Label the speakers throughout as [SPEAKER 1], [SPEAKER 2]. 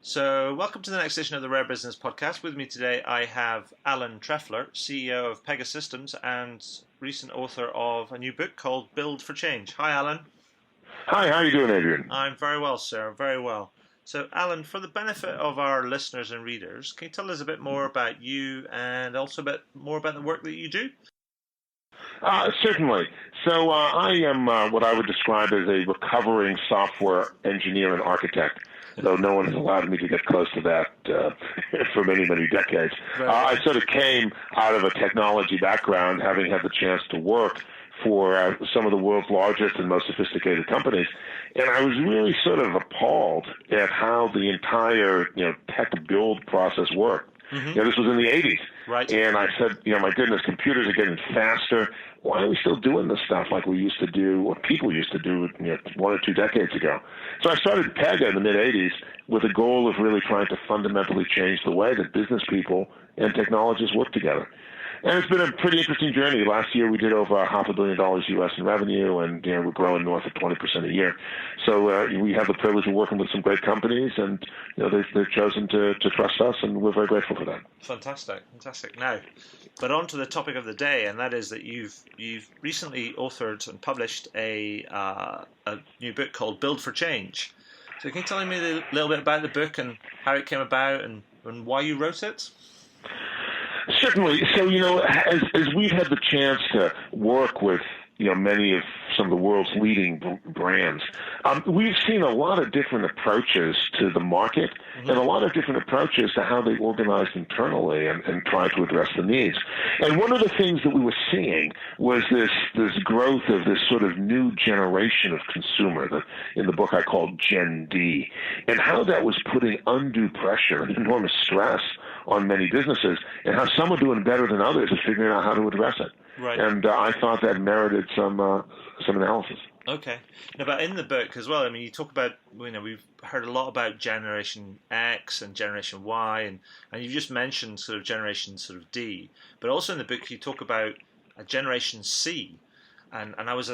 [SPEAKER 1] So, welcome to the next edition of the Rare Business Podcast. With me today, I have Alan Trefler, CEO of Pegasystems and recent author of a new book called Build for Change. Hi, Alan.
[SPEAKER 2] Hi, how are you doing, Adrian?
[SPEAKER 1] I'm very well, sir. Very well. So, Alan, for the benefit of our listeners and readers, can you tell us a bit more about you and also a bit more about the work that you do?
[SPEAKER 2] Certainly. So I am what I would describe as a recovering software engineer and architect, though no one has allowed me to get close to that for many, many decades. I sort of came out of a technology background, having had the chance to work for some of the world's largest and most sophisticated companies, and I was really sort of appalled at how the entire tech build process worked.
[SPEAKER 1] Mm-hmm.
[SPEAKER 2] This was in the 80s.
[SPEAKER 1] Right.
[SPEAKER 2] And I said, my goodness, computers are getting faster. Why are we still doing this stuff like we used to do, what people used to do 1 or 2 decades ago? So I started Pega in the mid-80s with a goal of really trying to fundamentally change the way that business people and technologists work together. And it's been a pretty interesting journey. Last year, we did over $500 million U.S. in revenue, and we're growing north of 20% a year. So we have the privilege of working with some great companies, and they've chosen to trust us, and we're very grateful for that.
[SPEAKER 1] Fantastic. Now, but on to the topic of the day, and that is that you've recently authored and published a new book called Build for Change. So can you tell me a little bit about the book and how it came about and why you wrote it?
[SPEAKER 2] Certainly. So, as we've had the chance to work with, many of some of the world's leading brands, we've seen a lot of different approaches to the market and a lot of different approaches to how they organized internally and try to address the needs. And one of the things that we were seeing was this growth of this sort of new generation of consumer that in the book I called Gen D, and how that was putting undue pressure and enormous stress on many businesses, and how some are doing better than others at figuring out how to address it.
[SPEAKER 1] Right.
[SPEAKER 2] And I thought that merited some analysis.
[SPEAKER 1] Okay. Now, but in the book as well, you talk about, we've heard a lot about Generation X and Generation Y, and you've just mentioned sort of Generation sort of D, but also in the book you talk about a Generation C. And I was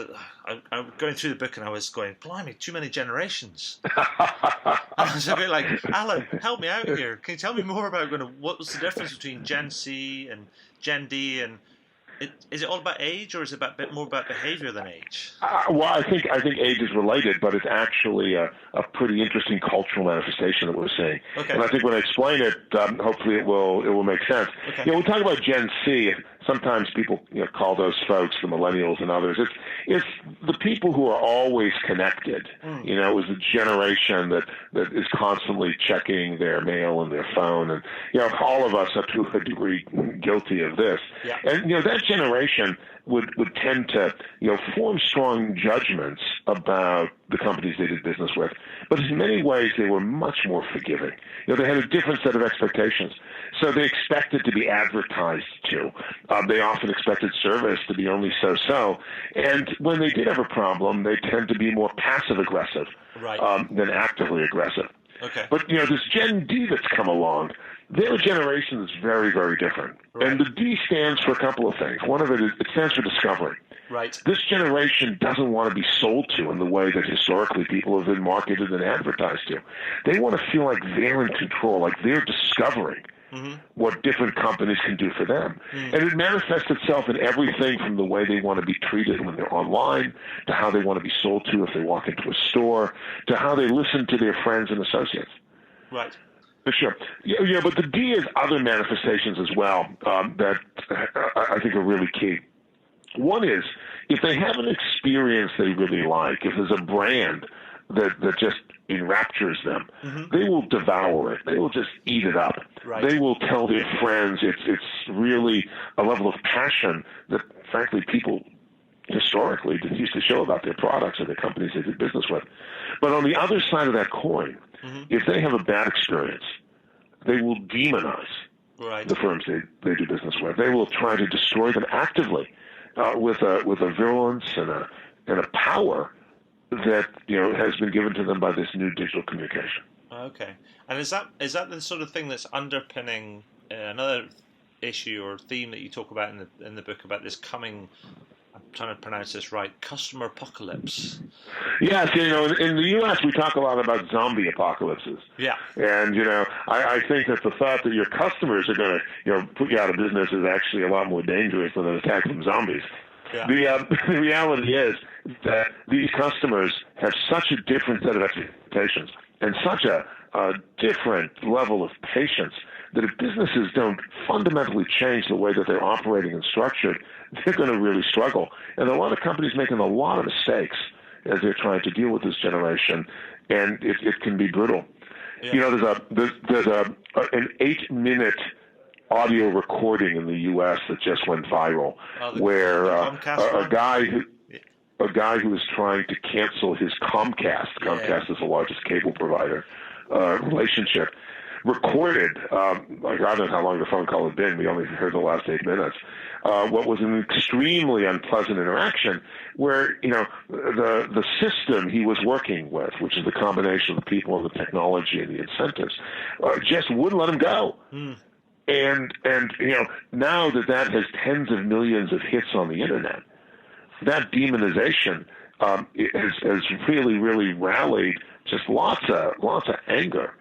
[SPEAKER 1] going through the book and I was going, blimey, too many generations. And I was a bit like, Alan, help me out here. Can you tell me more about what was the difference between Gen C and Gen D? And is it all about age, or is it a bit more about behavior than age?
[SPEAKER 2] Well, I think age is related, but it's actually a pretty interesting cultural manifestation that we're seeing.
[SPEAKER 1] Okay.
[SPEAKER 2] And I think when I explain it, hopefully it will make sense.
[SPEAKER 1] Okay.
[SPEAKER 2] We talk about Gen C. Sometimes people call those folks the millennials and others. It's the people who are always connected. It was the generation that is constantly checking their mail and their phone, and all of us are to a degree guilty of this.
[SPEAKER 1] Yeah.
[SPEAKER 2] And that generation would tend to form strong judgments about the companies they did business with, but in many ways they were much more forgiving. They had a different set of expectations, so they expected to be advertised to. They often expected service to be only so-so, and when they did have a problem, they tend to be more passive-aggressive than actively aggressive.
[SPEAKER 1] Okay.
[SPEAKER 2] But this Gen D that's come along, they're a generation that's very, very different.
[SPEAKER 1] Right.
[SPEAKER 2] And the D stands for a couple of things. One of it stands for discovery.
[SPEAKER 1] Right.
[SPEAKER 2] This generation doesn't want to be sold to in the way that historically people have been marketed and advertised to. They want to feel like they're in control, like they're discovering what different companies can do for them. And it manifests itself in everything from the way they want to be treated when they're online, to how they want to be sold to if they walk into a store, to how they listen to their friends and associates.
[SPEAKER 1] Right.
[SPEAKER 2] Sure. But the D is other manifestations as well that I think are really key. One is, if they have an experience they really like, if there's a brand that just enraptures them, they will devour it. They will just eat it up.
[SPEAKER 1] Right.
[SPEAKER 2] They will tell their friends. It's really a level of passion that, frankly, people historically didn't used to show about their products or the companies they did business with. But on the other side of that coin, if they have a bad experience, they will demonize the firms they do business with. They will try to destroy them actively with a virulence and a power that has been given to them by this new digital communication.
[SPEAKER 1] Okay. And is that the sort of thing that's underpinning another issue or theme that you talk about in the book about this coming, I'm trying to pronounce this right, customerpocalypse?
[SPEAKER 2] Yes, in the U.S. we talk a lot about zombie apocalypses.
[SPEAKER 1] Yeah.
[SPEAKER 2] And, I think that the thought that your customers are going to, put you out of business is actually a lot more dangerous than an attack from zombies.
[SPEAKER 1] Yeah.
[SPEAKER 2] The reality is that these customers have such a different set of expectations and such a different level of patience that if businesses don't fundamentally change the way that they're operating and structured, they're going to really struggle. And a lot of companies making a lot of mistakes as they're trying to deal with this generation, and it can be brutal.
[SPEAKER 1] Yeah.
[SPEAKER 2] There's an 8-minute audio recording in the U.S. that just went viral, where a guy who was trying to cancel his Comcast is the largest cable provider, relationship, recorded, I don't know how long the phone call had been, we only heard the last 8 minutes, what was an extremely unpleasant interaction where, the system he was working with, which is the combination of the people and the technology and the incentives, just wouldn't let him go. And now that has tens of millions of hits on the internet, that demonization has really, really rallied just lots of anger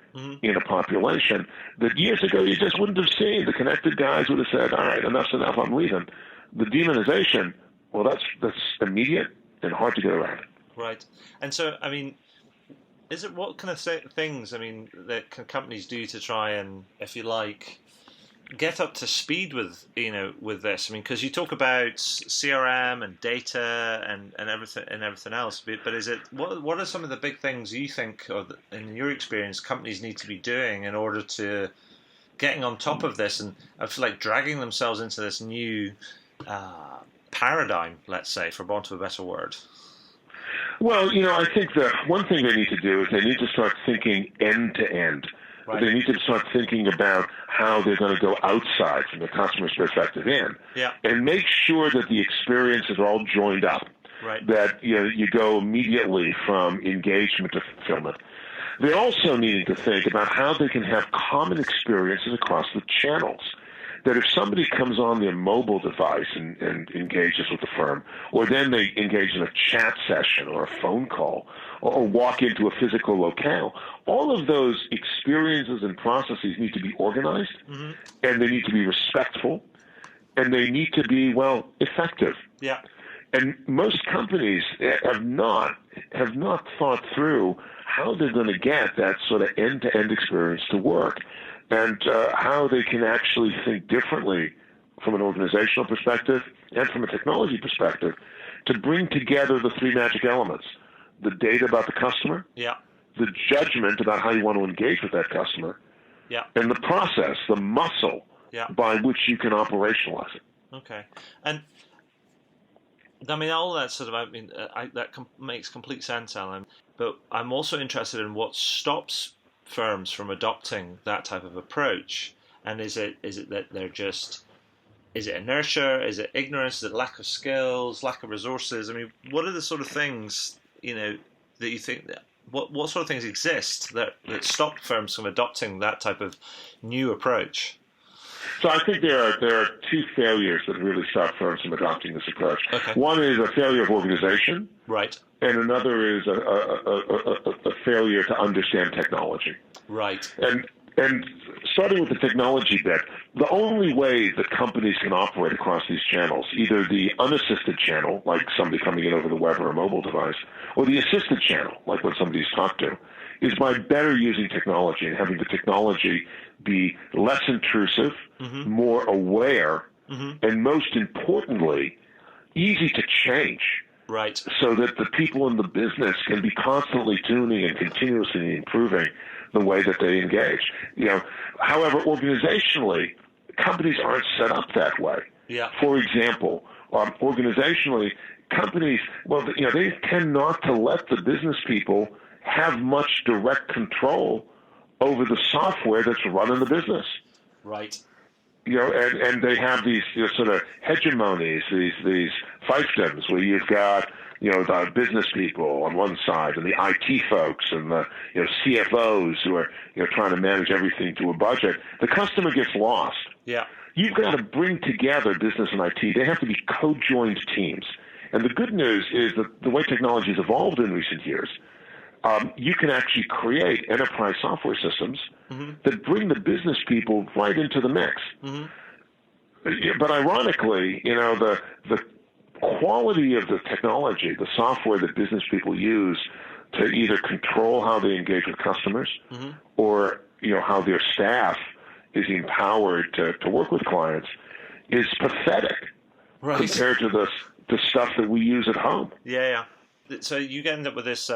[SPEAKER 2] in a population that years ago you just wouldn't have seen. The connected guys would have said, all right, enough's enough, I'm leaving. The demonization, well, that's immediate and hard to get around.
[SPEAKER 1] Right. And so, is it what kind of things, that companies do to try and, if you like, get up to speed with this? Because you talk about CRM and data and everything else, but is it what are some of the big things you think, or in your experience, companies need to be doing in order to getting on top of this and I feel like dragging themselves into this new paradigm, let's say, for want of a better word?
[SPEAKER 2] Well, I think the one thing they need to do is they need to start thinking end to end. Right. They need to start thinking about how they're going to go outside from the customer's perspective in, and make sure that the experiences are all joined up.
[SPEAKER 1] Right.
[SPEAKER 2] That you go immediately from engagement to fulfillment. They're also needing to think about how they can have common experiences across the channels. That if somebody comes on their mobile device and engages with the firm, or then they engage in a chat session or a phone call, or walk into a physical locale, all of those experiences and processes need to be organized, and they need to be respectful, and they need to be, effective.
[SPEAKER 1] Yeah.
[SPEAKER 2] And most companies have not thought through how they're going to get that sort of end-to-end experience to work, and how they can actually think differently from an organizational perspective and from a technology perspective to bring together the three magic elements: the data about the customer, the judgment about how you want to engage with that customer, and the process, the muscle by which you can operationalize it.
[SPEAKER 1] Okay. And all that sort of, makes complete sense, Alan. But I'm also interested in what stops firms from adopting that type of approach. And is it that they're just, is it inertia? Is it ignorance? Is it lack of skills, lack of resources? What are the sort of things, that you think, what sort of things exist that stop firms from adopting that type of new approach?
[SPEAKER 2] So I think there are two failures that really stop firms from adopting this approach.
[SPEAKER 1] Okay.
[SPEAKER 2] One is a failure of organization.
[SPEAKER 1] Right.
[SPEAKER 2] And another is a failure to understand technology.
[SPEAKER 1] Right.
[SPEAKER 2] And starting with the technology bit, the only way that companies can operate across these channels, either the unassisted channel, like somebody coming in over the web or a mobile device, or the assisted channel, like when somebody's talked to, is by better using technology and having the technology be less intrusive, more aware, and most importantly, easy to change.
[SPEAKER 1] Right.
[SPEAKER 2] So that the people in the business can be constantly tuning and continuously improving the way that they engage. However, organizationally, companies aren't set up that way.
[SPEAKER 1] Yeah.
[SPEAKER 2] For example, organizationally, companies, they tend not to let the business people have much direct control over the software that's running the business.
[SPEAKER 1] Right.
[SPEAKER 2] And they have these sort of hegemonies, these fiefdoms where you've got, the business people on one side and the IT folks and the, CFOs who are, trying to manage everything to a budget. The customer gets lost.
[SPEAKER 1] Yeah.
[SPEAKER 2] You've got to bring together business and IT. They have to be co-joined teams. And the good news is that the way technology has evolved in recent years, you can actually create enterprise software systems that bring the business people right into the mix. But ironically, the quality of the technology, the software that business people use to either control how they engage with customers or how their staff is empowered to work with clients is pathetic compared to the stuff that we use at home.
[SPEAKER 1] Yeah. So you end up with this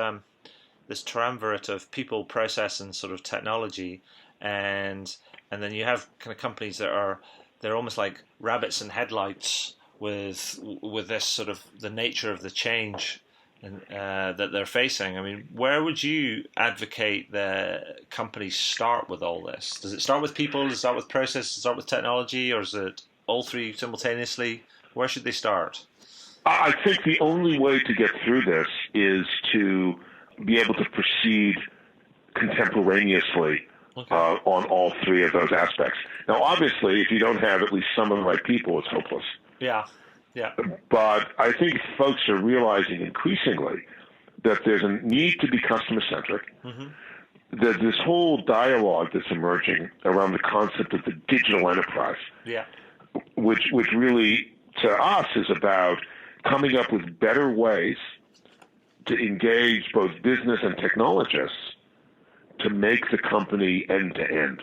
[SPEAKER 1] this triumvirate of people, process, and sort of technology, and then you have kind of companies that they're almost like rabbits and headlights with this sort of the nature of the change that they're facing. I mean, where would you advocate the companies start with all this? Does it start with people? Does it start with process? Does it start with technology? Or is it all three simultaneously? Where should they start?
[SPEAKER 2] I think the only way to get through this is to be able to proceed contemporaneously on all three of those aspects. Now, obviously, if you don't have at least some of the right people, it's hopeless.
[SPEAKER 1] Yeah.
[SPEAKER 2] But I think folks are realizing increasingly that there's a need to be customer-centric. That this whole dialogue that's emerging around the concept of the digital enterprise, which really, to us, is about coming up with better ways to engage both business and technologists to make the company end-to-end,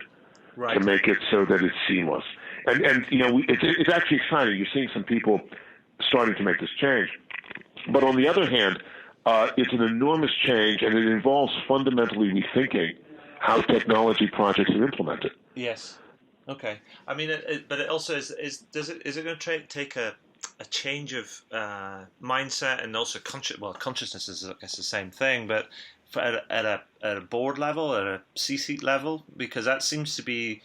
[SPEAKER 2] to make it so that it's seamless. And it's actually exciting. You're seeing some people starting to make this change. But on the other hand, it's an enormous change, and it involves fundamentally rethinking how technology projects are implemented.
[SPEAKER 1] Yes. Okay. I mean, but it also is it going to take a change of mindset and also consciousness is, I guess, the same thing, but at a board level, at a C-suite level, because it seems to be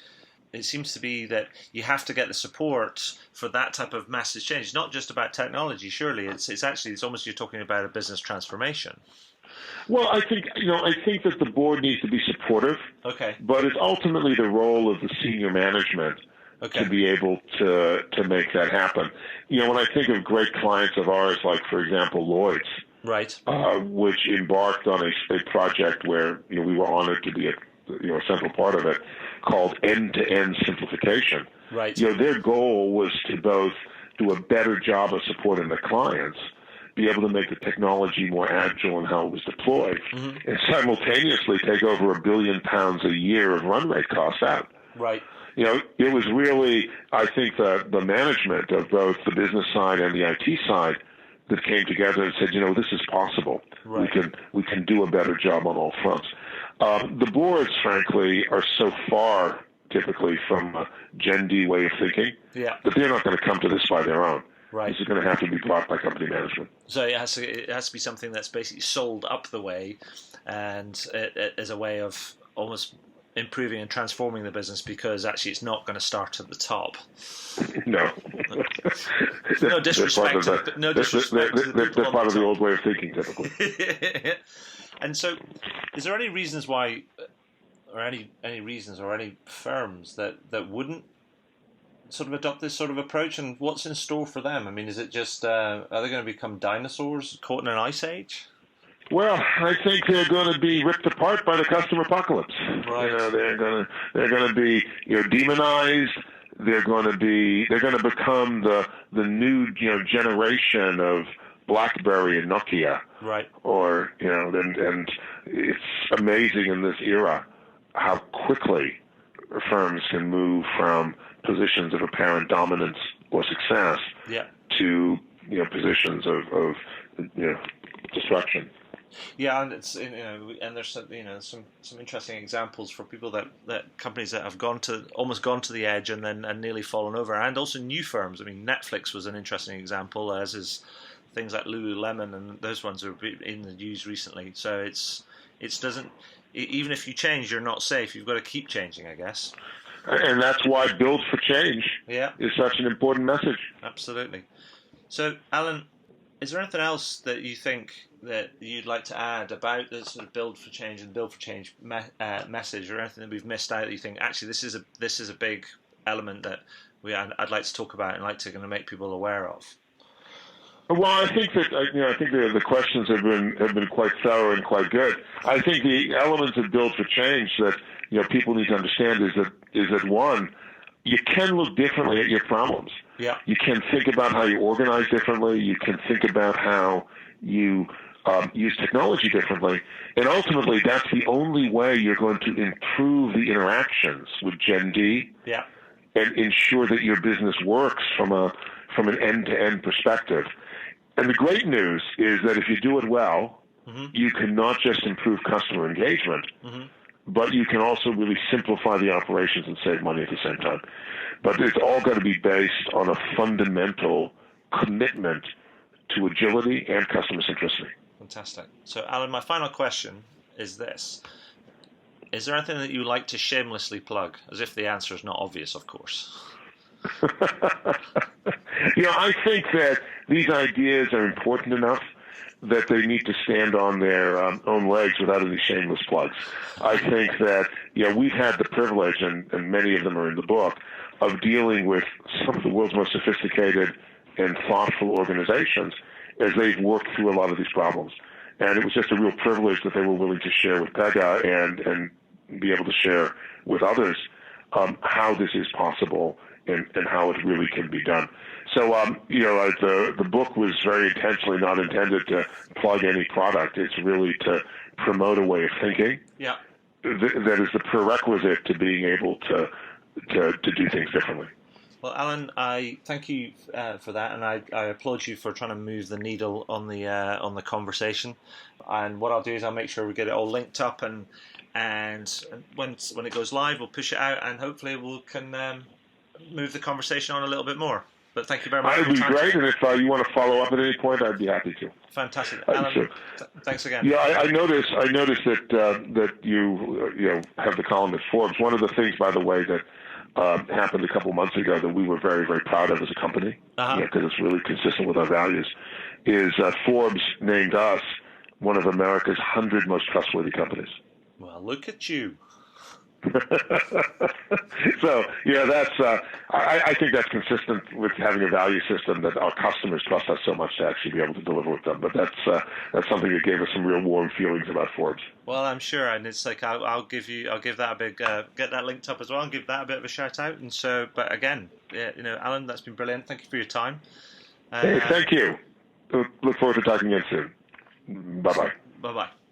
[SPEAKER 1] that you have to get the support for that type of massive change. It's not just about technology, surely. It's almost you're talking about a business transformation.
[SPEAKER 2] Well, I think that the board needs to be supportive.
[SPEAKER 1] Okay.
[SPEAKER 2] But it's ultimately the role of the senior management to be able to make that happen. When I think of great clients of ours, like for example Lloyd's, which embarked on a project where we were honored to be a central part of it, called end-to-end simplification. Their goal was to both do a better job of supporting the clients, be able to make the technology more agile in how it was deployed, and simultaneously take over £1 billion a year of run rate costs out. It was really, I think, the management of both the business side and the IT side that came together and said, this is possible. We can do a better job on all fronts. The boards, frankly, are so far, typically, from a Gen D way of thinking that they're not going to come to this by their own. This is going to have to be brought by company management.
[SPEAKER 1] So it has to be something that's basically sold up the way, and as a way of almost improving and transforming the business, because actually it's not going to start at the top.
[SPEAKER 2] No.
[SPEAKER 1] No disrespect.
[SPEAKER 2] They're part of the old way of thinking, typically.
[SPEAKER 1] And so, is there any reasons why, or any reasons or any firms that wouldn't sort of adopt this sort of approach, and what's in store for them? I mean, is it just are they going to become dinosaurs caught in an ice age?
[SPEAKER 2] Well, I think they're going to be ripped apart by the customer apocalypse. They're going to be demonized. They're going to become the new generation of BlackBerry and Nokia. Or and it's amazing in this era how quickly firms can move from positions of apparent dominance or success to positions of destruction.
[SPEAKER 1] Yeah, and it's and there's some interesting examples for people that companies that have almost gone to the edge and nearly fallen over, and also new firms. I mean, Netflix was an interesting example, as is things like Lululemon, and those ones are in the news recently. So even if you change, you're not safe. You've got to keep changing, I guess.
[SPEAKER 2] And that's why Build for Change is such an important message.
[SPEAKER 1] Absolutely. So, Alan, is there anything else that you think that you'd like to add about the sort of Build for Change and Build for Change message, or anything that we've missed out that you think actually this is a big element that I'd like to talk about and like to kind of make people aware of?
[SPEAKER 2] Well, I think that I think the questions have been quite thorough and quite good. I think the elements of Build for Change that people need to understand is that one, you can look differently at your problems.
[SPEAKER 1] Yeah.
[SPEAKER 2] You can think about how you organize differently. You can think about how you use technology differently, and ultimately, that's the only way you're going to improve the interactions with Gen D.
[SPEAKER 1] Yeah.
[SPEAKER 2] And ensure that your business works from an end-to-end perspective. And the great news is that if you do it well, you can not just improve customer engagement, but you can also really simplify the operations and save money at the same time. But it's all got to be based on a fundamental commitment to agility and customer centricity.
[SPEAKER 1] Fantastic. So, Alan, my final question is this. Is there anything that you like to shamelessly plug? As if the answer is not obvious, of course.
[SPEAKER 2] I think that these ideas are important enough that they need to stand on their own legs without any shameless plugs. I think that we've had the privilege, and many of them are in the book, of dealing with some of the world's most sophisticated and thoughtful organizations as they've worked through a lot of these problems. And it was just a real privilege that they were willing to share with Pega and be able to share with others how this is possible and how it really can be done. So, the book was very intentionally not intended to plug any product. It's really to promote a way of thinking that is the prerequisite to being able to do things differently.
[SPEAKER 1] Well, Alan, I thank you for that, and I applaud you for trying to move the needle on the conversation. And what I'll do is I'll make sure we get it all linked up, and when it goes live, we'll push it out, and hopefully we can move the conversation on a little bit more. But thank you very much.
[SPEAKER 2] That would be great, and if you want to follow up at any point, I'd be happy to.
[SPEAKER 1] Fantastic, Alan. Thanks again.
[SPEAKER 2] Yeah, I noticed that you have the column at Forbes. One of the things, by the way, that happened a couple months ago that we were very, very proud of as a company, because it's really consistent with our values, is Forbes named us one of America's 100 most trustworthy companies.
[SPEAKER 1] Well, look at you.
[SPEAKER 2] So, that's I think that's consistent with having a value system that our customers trust us so much to actually be able to deliver with them. But that's something that gave us some real warm feelings about Forbes.
[SPEAKER 1] Well, I'm sure, and it's like I'll give that a big get that linked up as well, and give that a bit of a shout out. And so, but again, Alan, that's been brilliant. Thank you for your time.
[SPEAKER 2] Hey, thank you. Look forward to talking again soon. Bye bye.
[SPEAKER 1] Bye bye.